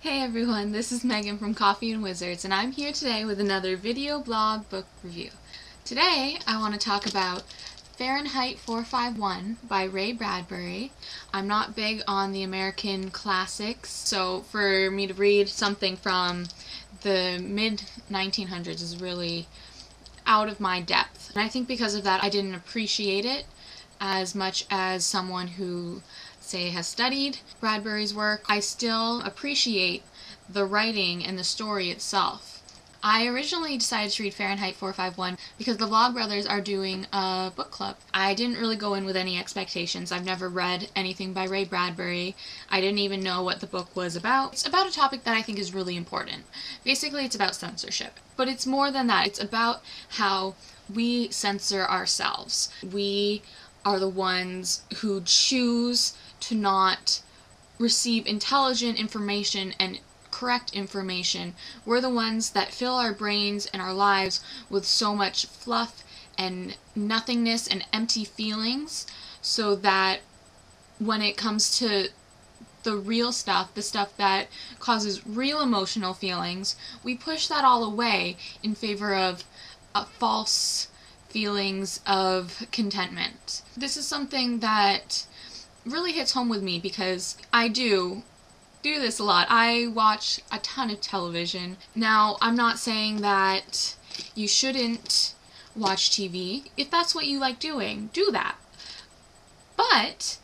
Hey everyone, this is Megan from Coffee and Wizards, and I'm here today with another video blog book review. Today I want to talk about Farenheit 451 by Ray Bradbury. I'm not big on the American classics, so for me to read something from the mid-1900s is really out of my depth. And I think because of that I didn't appreciate it as much as someone who, say, has studied Bradbury's work. I still appreciate the writing and the story itself. I originally decided to read Farenheit 451 because the Vlogbrothers are doing a book club. I didn't really go in with any expectations. I've never read anything by Ray Bradbury. I didn't even know what the book was about. It's about a topic that I think is really important. Basically, it's about censorship. But it's more than that. It's about how we censor ourselves. We are the ones who choose to not receive intelligent information and correct information. We're the ones that fill our brains and our lives with so much fluff and nothingness and empty feelings, so that when it comes to the real stuff, the stuff that causes real emotional feelings, we push that all away in favor of false feelings of contentment. This is something that really hits home with me because I do this a lot. I watch a ton of television. Now, I'm not saying that you shouldn't watch TV. If that's what you like doing, do that. But,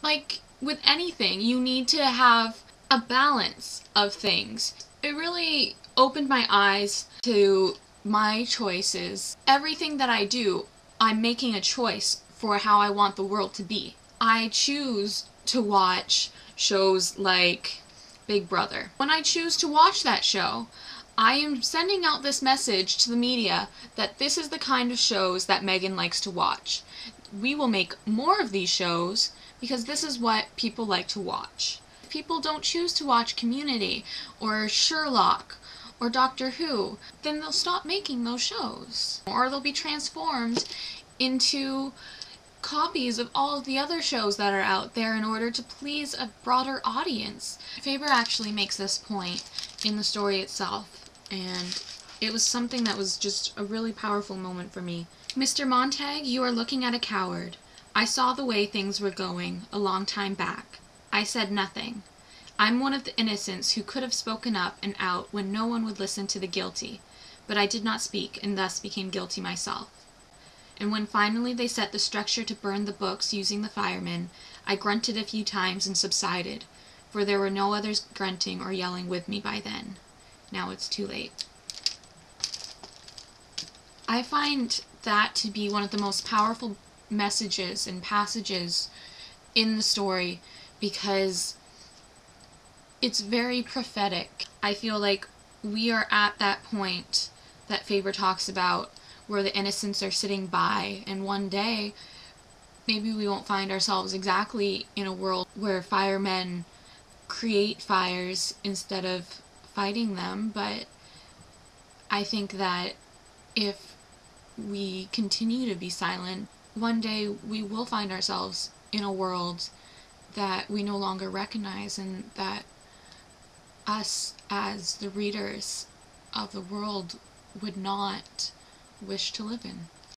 like with anything, you need to have a balance of things. It really opened my eyes to my choices. Everything that I do, I'm making a choice for how I want the world to be. I choose to watch shows like Big Brother. When I choose to watch that show, I am sending out this message to the media that this is the kind of shows that Meghan likes to watch. We will make more of these shows because this is what people like to watch. If people don't choose to watch Community or Sherlock or Doctor Who, then they'll stop making those shows. Or they'll be transformed into copies of all of the other shows that are out there in order to please a broader audience. Faber actually makes this point in the story itself, and it was something that was just a really powerful moment for me. Mr. Montag, you are looking at a coward. I saw the way things were going a long time back. I said nothing. I'm one of the innocents who could have spoken up and out when no one would listen to the guilty, but I did not speak and thus became guilty myself. And when finally they set the structure to burn the books using the firemen, I grunted a few times and subsided, for there were no others grunting or yelling with me by then. Now it's too late. I find that to be one of the most powerful messages and passages in the story because it's very prophetic. I feel like we are at that point that Faber talks about, where the innocents are sitting by, and one day maybe we won't find ourselves exactly in a world where firemen create fires instead of fighting them, but I think that if we continue to be silent, one day we will find ourselves in a world that we no longer recognize, and that us as the readers of the world would not wish to live in.